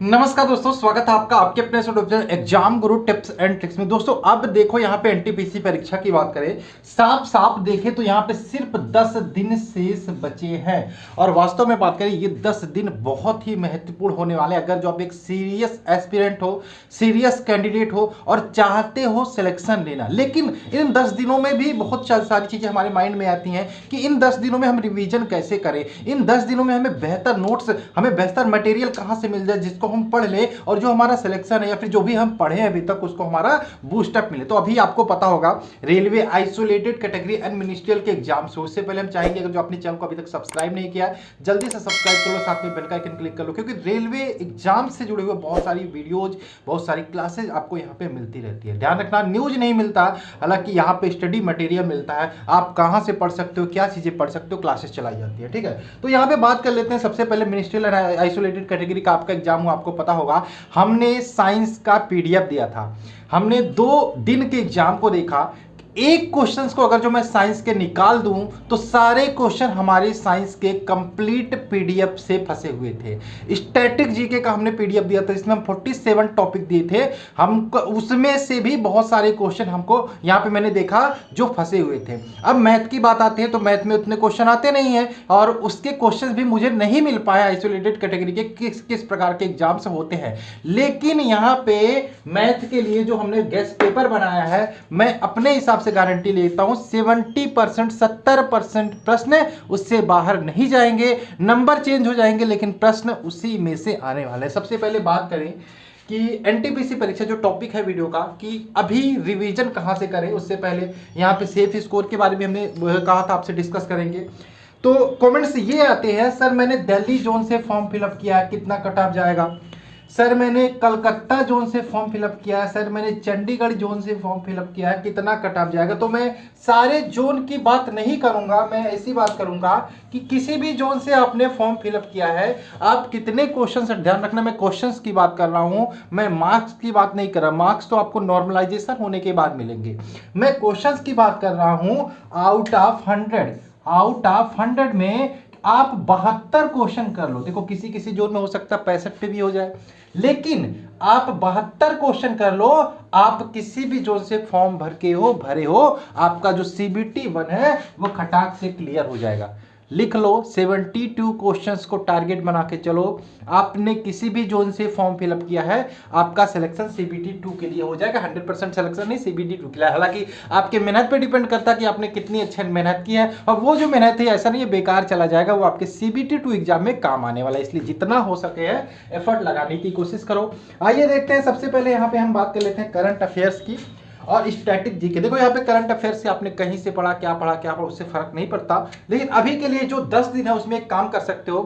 नमस्कार दोस्तों, स्वागत है आपका आपके अपने exam Guru tips and tricks में। दोस्तों अब देखो यहाँ पे एनटीपीसी परीक्षा की बात करें, साफ साफ देखें तो यहाँ पे सिर्फ 10 दिन शेष बचे हैं। और वास्तव में बात करें, ये 10 दिन बहुत ही महत्वपूर्ण होने वाले हैं। अगर जो आप एक सीरियस एस्पिरेंट हो, सीरियस कैंडिडेट हो और चाहते हो सिलेक्शन लेना, लेकिन इन 10 दिनों में भी बहुत सारी चीजें हमारे माइंड में आती हैं कि इन 10 दिनों में हम रिवीजन कैसे करें, इन 10 दिनों में हमें बेहतर नोट्स, हमें बेहतर मटेरियल कहाँ से मिल जाए जिसको हम पढ़ ले और जो हमारा सिलेक्शन है या फिर जो भी हम पढ़े हैं अभी तक उसको हमारा बूस्टअप मिले। तो अभी आपको पता होगा railway isolated category and ministerial के एग्जाम से, उससे पहले हम चाहेंगे अगर जो अपने चैनल को अभी तक सब्सक्राइब नहीं किया जल्दी से सब्सक्राइब कर लो, साथ में बेल का आइकन क्लिक कर लो, क्योंकि रेलवे एग्जाम से जुड़े हुए बहुत सारी वीडियोज, बहुत सारी क्लासेज आपको यहाँ पे मिलती रहती है। ध्यान रखना, न्यूज नहीं मिलता, हालांकि यहाँ पे स्टडी मटेरियल मिलता है, आप कहाँ से पढ़ सकते हो, क्या चीजें पढ़ सकते हो, क्लासेस चलाई जाती है। ठीक है, तो यहाँ पे बात कर लेते हैं। सबसे पहले मिनिस्ट्रियल आइसोलेटेड कैटेगरी का आपका एग्जाम हुआ, आपको पता होगा हमने साइंस का पीडीएफ दिया था। हमने 2 दिन के एग्जाम को देखा। एक क्वेश्चंस को अगर जो मैं साइंस के निकाल दूं तो सारे क्वेश्चन हमारे साइंस के कंप्लीट पीडीएफ से फंसे हुए थे। स्टैटिक जीके का हमने पीडीएफ दिया था, इसमें हम 47 टॉपिक दिए थे, हम उसमें से भी बहुत सारे क्वेश्चन हमको यहाँ पे मैंने देखा जो फंसे हुए थे। अब मैथ की बात आती है तो मैथ में उतने क्वेश्चन आते नहीं है और उसके क्वेश्चन भी मुझे नहीं मिल पाया आइसोलेटेड कैटेगरी के किस किस प्रकार के एग्जाम्स होते हैं। लेकिन यहाँ पे मैथ के लिए जो हमने गेस्ट पेपर बनाया है, मैं अपने हिसाब से गारंटी लेता हूं 70% 70% प्रश्न उससे बाहर नहीं जाएंगे, नंबर चेंज हो जाएंगे लेकिन प्रश्न उसी में से आने वाले हैं। सबसे पहले बात करें कि एनटीपीसी परीक्षा जो टॉपिक है वीडियो का कि अभी रिवीजन कहां से करें, उससे पहले यहां पे सेफ स्कोर के बारे में हमने कहा था आपसे डिस्कस करेंगे। तो कमेंट्स ये आते हैं, सर मैंने दिल्ली जोन से फॉर्म फिलअप किया, कितना कट ऑफ जाएगा? सर मैंने कलकत्ता जोन से फॉर्म फिलअप किया है, सर मैंने चंडीगढ़ जोन से फॉर्म फिलअप किया है, कितना कट ऑफ जाएगा? तो मैं सारे जोन की बात नहीं करूंगा, मैं ऐसी बात करूंगा कि किसी भी जोन से आपने फॉर्म फिलअप किया है, आप कितने क्वेश्चन, ध्यान रखना मैं क्वेश्चंस की बात कर रहा हूं, मैं मार्क्स की बात नहीं कर रहा। मार्क्स तो आपको नॉर्मलाइजेशन होने के बाद मिलेंगे, मैं क्वेश्चंस की बात कर रहा हूं। आउट ऑफ 100 में आप 72 क्वेश्चन कर लो। देखो किसी किसी जोन में हो सकता है 65 पे भी हो जाए, लेकिन आप 72 क्वेश्चन कर लो, आप किसी भी जोन से फॉर्म भरे हो, आपका जो सीबीटी 1 है वो खटाक से क्लियर हो जाएगा। लिख लो 72 क्वेश्चंस को टारगेट बना के चलो। आपने किसी भी जोन से फॉर्म फिलअप किया है, आपका सिलेक्शन सीबीटी 2 के लिए हो जाएगा। 100% सिलेक्शन नहीं, सीबीटी 2 के लिए। हालांकि आपके मेहनत पे डिपेंड करता है कि आपने कितनी अच्छी मेहनत की है, और वो जो मेहनत है ऐसा नहीं है बेकार चला जाएगा, वो आपके सीबीटी 2 एग्जाम में काम आने वाला है। इसलिए जितना हो सके है एफर्ट लगाने की कोशिश करो। आइए देखते हैं, सबसे पहले यहाँ पे हम बात कर लेते हैं करंट अफेयर्स की और स्टैटिक जीके। देखो यहाँ पे करंट अफेयर्स से आपने कहीं से पढ़ा, क्या पढ़ा उससे फर्क नहीं पड़ता, लेकिन अभी के लिए जो 10 दिन है उसमें एक काम कर सकते हो।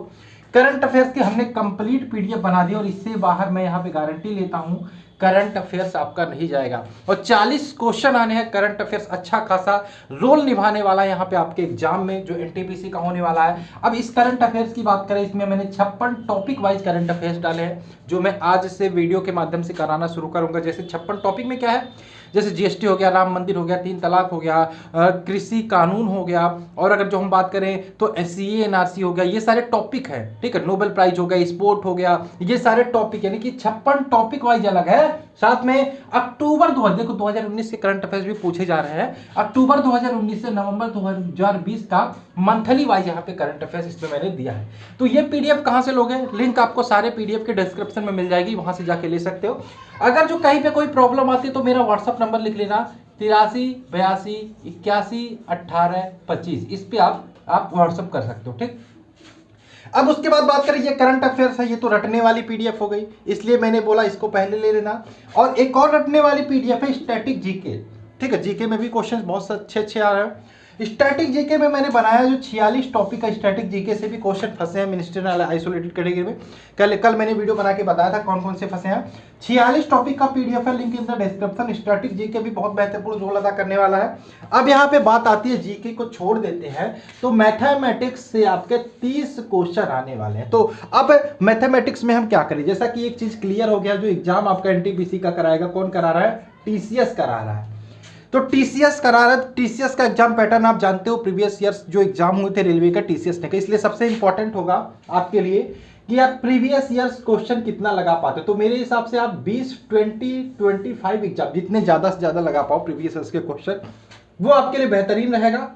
करंट अफेयर्स की हमने कंप्लीट पीडीएफ बना दी और इससे बाहर मैं यहाँ पे गारंटी लेता हूँ करंट अफेयर्स आपका नहीं जाएगा। और 40 क्वेश्चन आने हैं, करंट अफेयर्स अच्छा खासा रोल निभाने वाला है यहाँ पे आपके एग्जाम में जो एनटीपीसी का होने वाला है। अब इस करंट अफेयर्स की बात करें, इसमें मैंने 56 टॉपिक वाइज करंट अफेयर्स डाले हैं जो मैं आज से वीडियो के माध्यम से कराना शुरू करूंगा। जैसे 56 टॉपिक में क्या है, जैसे जीएसटी हो गया, राम मंदिर हो गया, 3 तलाक हो गया, कृषि कानून हो गया, और अगर जो हम बात करें तो एससीए एनआरसी हो गया, ये सारे टॉपिक है। ठीक है, नोबेल प्राइज हो गया, स्पोर्ट हो गया, ये सारे टॉपिक, यानी कि 56 टॉपिक वाइज अलग है। साथ में अक्टूबर 2019 के करंट अफेयर्स भी पूछे जा रहे हैं। अक्टूबर 2019 से नवंबर 2020 का मंथली वाइज यहाँ पे करंट अफेयर्स इसमें मैंने दिया है। तो ये पीडीएफ कहाँ से लोगे? लिंक आपको सारे पीडीएफ के डिस्क्रिप्शन में मिल जाएगी, वहां से जाके ले सकते हो। अगर जो कहीं पे कोई प्रॉब्लम आती है तो मेरा व्हाट्सअप नंबर लिख लेना, 83 82 81 18 25, इस पे आप व्हाट्सअप कर सकते हो। ठीक, अब उसके बाद बात करें, ये करंट अफेयर्स है, ये तो रटने वाली पीडीएफ हो गई, इसलिए मैंने बोला इसको पहले ले लेना। और एक और रटने वाली पीडीएफ है स्टैटिक जीके। ठीक है, जीके में भी क्वेश्चन बहुत अच्छे आ रहे हैं। स्टैटिक जीके में मैंने बनाया जो 46 टॉपिक का स्टैटिक जीके से भी क्वेश्चन फंसे हैं मिनिस्ट्रियल आइसोलेटेड कैटेगरी में। कल मैंने वीडियो बना के बताया था कौन कौन से फंसे हैं। 46 टॉपिक का पीडीएफ है, link in the description. Static GK भी बहुत महत्वपूर्ण रोल अदा करने वाला है। अब यहाँ पे बात आती है, जीके को छोड़ देते हैं तो मैथमेटिक्स से आपके 30 क्वेश्चन आने वाले हैं। तो अब मैथमेटिक्स में हम क्या करें? जैसा कि एक चीज क्लियर हो गया, जो एग्जाम आपका एनटीपीसी का कराएगा, कौन करा रहा है? टीसीएस करा रहा है। तो टीसीएस करा रहा है, टीसीएस का एग्जाम पैटर्न आप जानते हो, प्रीवियस ईयर्स जो एग्जाम हुए थे रेलवे का टीसीएस ने, इसलिए सबसे इंपॉर्टेंट होगा आपके लिए कि आप प्रीवियस ईयर्स क्वेश्चन कितना लगा पाते हो। तो मेरे हिसाब से आप 20, 20, 25 एग्जाम जितने ज्यादा से ज्यादा लगा पाओ प्रीवियस ईयर्स के क्वेश्चन, वो आपके लिए बेहतरीन रहेगा।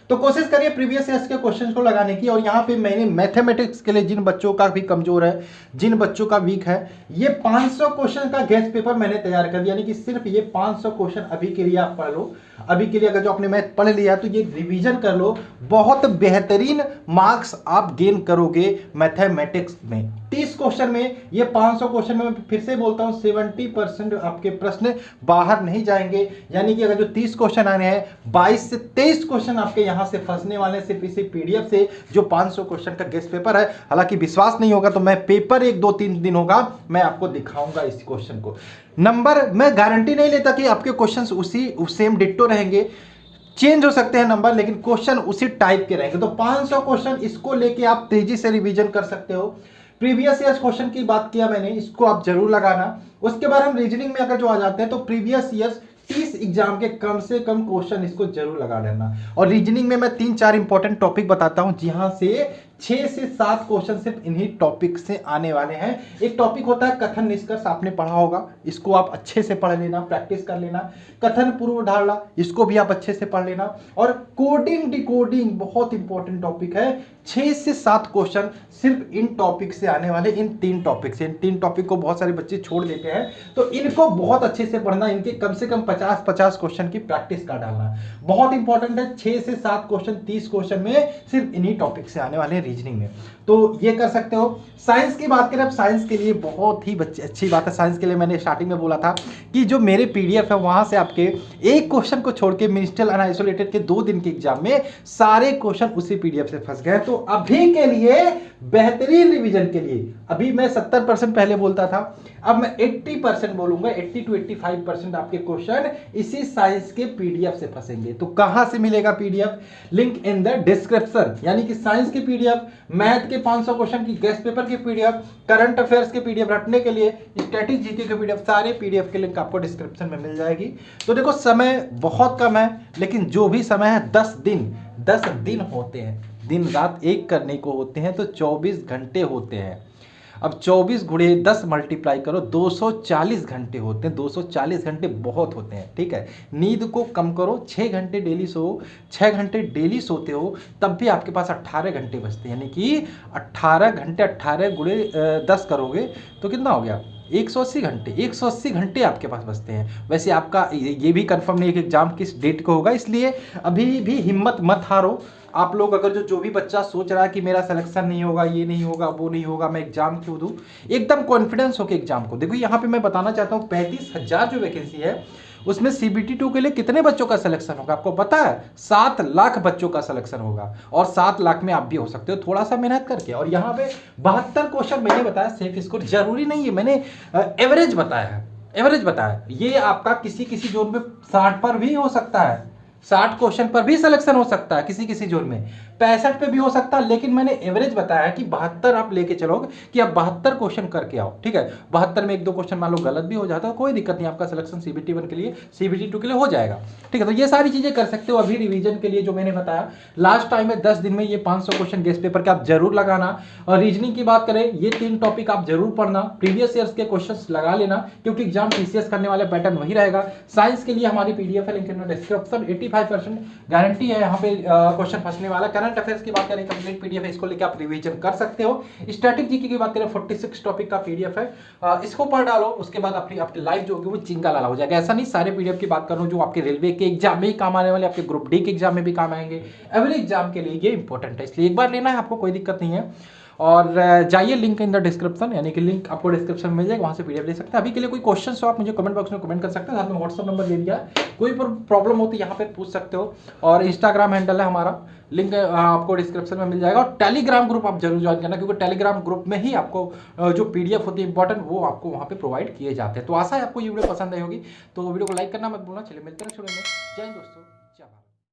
तो कोशिश करिए प्रीवियस ईयर्स के क्वेश्चंस को लगाने की। और यहाँ पे मैंने मैथमेटिक्स के लिए जिन बच्चों का भी कमजोर है, जिन बच्चों का वीक है, ये 500 क्वेश्चन का गेस्ट पेपर मैंने तैयार कर दिया, यानी कि सिर्फ ये 500 क्वेश्चन अभी के लिए आप पढ़ लो। अभी के लिए अगर जो आपने मैथ पढ़ लिया तो ये रिवीजन कर लो, बहुत बेहतरीन मार्क्स आप गेन करोगे मैथमेटिक्स में। 30 क्वेश्चन में, ये 500 क्वेश्चन में, मैं फिर से बोलता हूं 70% आपके प्रश्न बाहर नहीं जाएंगे। यानी कि अगर जो 30 क्वेश्चन आने हैं, 22 से 23 क्वेश्चन आपके यहां से फंसने वाले सिर्फ इसी पीडीएफ से, जो 500 क्वेश्चन का गेस्ट पेपर है। हालांकि विश्वास नहीं होगा तो मैं पेपर 1-2-3 दिन होगा, मैं आपको दिखाऊंगा इस क्वेश्चन को। नंबर मैं गारंटी नहीं लेता कि आपके क्वेश्चन उसी सेम डिट्टो रहेंगे, चेंज हो सकते हैं नंबर, लेकिन क्वेश्चन उसी टाइप के रहेंगे। तो 500 क्वेश्चन इसको लेके आप तेजी से रिवीजन कर सकते हो। प्रीवियस ईयर्स क्वेश्चन की बात किया मैंने, इसको आप जरूर लगाना। उसके बाद हम रीजनिंग में अगर जो आ जाते हैं तो प्रीवियस ईयर्स 30 एग्जाम के कम से कम क्वेश्चन इसको जरूर लगा लेना। और रीजनिंग में मैं 3-4 इंपॉर्टेंट टॉपिक बताता हूं, जहां से 6 से 7 क्वेश्चन सिर्फ इन्हीं टॉपिक से आने वाले हैं। एक टॉपिक होता है कथन निष्कर्ष, आपने पढ़ा होगा, इसको आप अच्छे से पढ़ लेना, प्रैक्टिस कर लेना। कथन पूर्व धारणा, इसको भी आप अच्छे से पढ़ लेना। और कोडिंग डिकोडिंग बहुत इंपॉर्टेंट टॉपिक है, 6 से 7 क्वेश्चन सिर्फ इन टॉपिक से आने वाले, इन 3 टॉपिक से। इन 3 टॉपिक को बहुत सारे बच्चे छोड़ देते हैं, तो इनको बहुत अच्छे से पढ़ना, इनके कम से कम 50-50 क्वेश्चन की प्रैक्टिस कर डालना बहुत इंपॉर्टेंट है। 6 से 7 क्वेश्चन 30 क्वेश्चन में सिर्फ इन्हीं टॉपिक से आने वाले हैं रीजनिंग में, तो ये कर सकते हो। साइंस की बात करें, अब साइंस के लिए बहुत ही अच्छी बात है। साइंस के लिए मैंने स्टार्टिंग में बोला था कि जो मेरे पीडीएफ है वहां से आपके एक क्वेश्चन को छोड़ के मिनिस्ट्रियल अनआइसोलेटेड के 2 दिन के एग्जाम में सारे क्वेश्चन उसी पीडीएफ से फंस गए। तो अभी के लिए बेहतरीन रिवीजन के लिए, अभी मैं 70% पहले बोलता था, अब मैं 80% बोलूंगा। 80 to 85% आपके क्वेश्चन इसी साइंस के पीडीएफ से फंसेंगे। तो कहां से मिलेगा PDF? Link in the description. यानी कि साइंस के पीडीएफ, मैथ के 500 क्वेश्चन की गेस्ट पेपर के पीडीएफ, करंट अफेयर्स के पीडीएफ रटने के लिए, स्टैटिक जीके के पीडीएफ, सारे पीडीएफ के लिंक आपको डिस्क्रिप्शन में मिल जाएगी। तो देखो समय बहुत कम है, लेकिन जो भी समय है 10 दिन होते हैं। दिन रात एक करने को होते हैं तो 24 घंटे होते हैं। अब 24 गुणे 10 मल्टीप्लाई करो, 240 घंटे होते हैं। 240 घंटे बहुत होते हैं, ठीक है। नींद को कम करो, 6 घंटे डेली सो, 6 घंटे डेली सोते हो, तब भी आपके पास 18 घंटे बचते हैं। यानी कि 18 घंटे, 18 गुणे 10 करोगे तो कितना हो गया? 180 घंटे। 180 घंटे आपके पास बचते हैं। वैसे आपका ये भी कंफर्म नहीं है कि एग्जाम किस डेट को होगा, इसलिए अभी भी हिम्मत मत हारो। आप लोग अगर जो भी बच्चा सोच रहा है कि मेरा सिलेक्शन नहीं होगा, ये नहीं होगा, वो नहीं होगा, मैं एग्जाम क्यों दूं, एकदम कॉन्फिडेंस होकर एग्जाम को देखो। यहाँ पे मैं बताना चाहता हूँ 35,000 जो वैकेंसी है उसमें CBT 2 के लिए कितने बच्चों का सिलेक्शन होगा आपको पता है? 7 लाख बच्चों का सिलेक्शन होगा, और 7 लाख में आप भी हो सकते हो थोड़ा सा मेहनत करके। और यहाँ पे 72 क्वेश्चन मैंने बताया सेफ स्कोर, जरूरी नहीं है, मैंने एवरेज बताया है, एवरेज बताया। ये आपका किसी जोन में 60 पर भी हो सकता है, 60 क्वेश्चन पर भी सिलेक्शन हो सकता है, किसी जोन में 65 पे भी हो सकता है, लेकिन मैंने एवरेज बताया है कि 72 आप लेके चलोगे कि आप 72 क्वेश्चन करके आओ, ठीक है। 72 में 1-2 क्वेश्चन मान लो गलत भी हो जाता है, कोई दिक्कत नहीं, आपका सिलेक्शन CBT 1 के लिए, CBT 2 के लिए हो जाएगा, ठीक है। तो ये सारी चीजें कर सकते हो। अभी रिवीजन के लिए जो मैंने बताया लास्ट टाइम में 10 दिन में ये 500 क्वेश्चन गेस्ट पेपर के आप जरूर लगाना। और रीजनिंग की बात करें, ये 3 टॉपिक आप जरूर पढ़ना, प्रीवियस ईयर्स के क्वेश्चन लगा लेना, क्योंकि एग्जाम TCS करने वाले पैटर्न वही रहेगा। साइंस के लिए हमारी PDF है, लिंक इन डिस्क्रिप्शन। 85% गारंटी है यहाँ पे क्वेश्चन फंसने वाला। करंट अफेयर्स की बात करें, कंप्लीट PDF है, इसको लेकर आप रिवीजन कर सकते हो। स्टैटिक जीके की बात करें, 46 टॉपिक का PDF है, इसको पढ़ डालो, उसके बाद आपकी लाइफ जो होगी वो चिंगा लाला हो जाएगा। ऐसा नहीं सारे PDF की बात कर रहा हूँ जो आपके रेलवे के एग्जाम में ही काम आने वाले, आपके ग्रुप D के एग्जाम में भी काम आएंगे, एवरी एग्जाम के लिए ये इंपॉर्टेंट है, इसलिए एक बार लेना है आपको, कोई दिक्कत नहीं है। और जाइए लिंक इन द डिस्क्रिप्शन, यानी कि लिंक आपको डिस्क्रिप्शन में मिल जाएगा, वहाँ से PDF ले सकते हैं। अभी के लिए कोई क्वेश्चन हो आप मुझे कमेंट बॉक्स में कमेंट कर सकते हैं, साथ में WhatsApp नंबर दे दिया है, कोई प्रॉब्लम होती है यहाँ पे पूछ सकते हो। और Instagram हैंडल है हमारा, लिंक आपको डिस्क्रिप्शन में मिल जाएगा। और टेलीग्राम ग्रुप आप जरूर ज्वाइन करना, क्योंकि टेलीग्राम ग्रुप में ही आपको जो PDF होती है इंपॉर्टेंट, वो आपको वहाँ पे प्रोवाइड किए जाते हैं। तो आशा है आपको ये वीडियो पसंद आई होगी, तो वीडियो को लाइक करना मत भूलना। चलिए मिलते हैं, छोड़ेंगे। जय हिंद दोस्तों।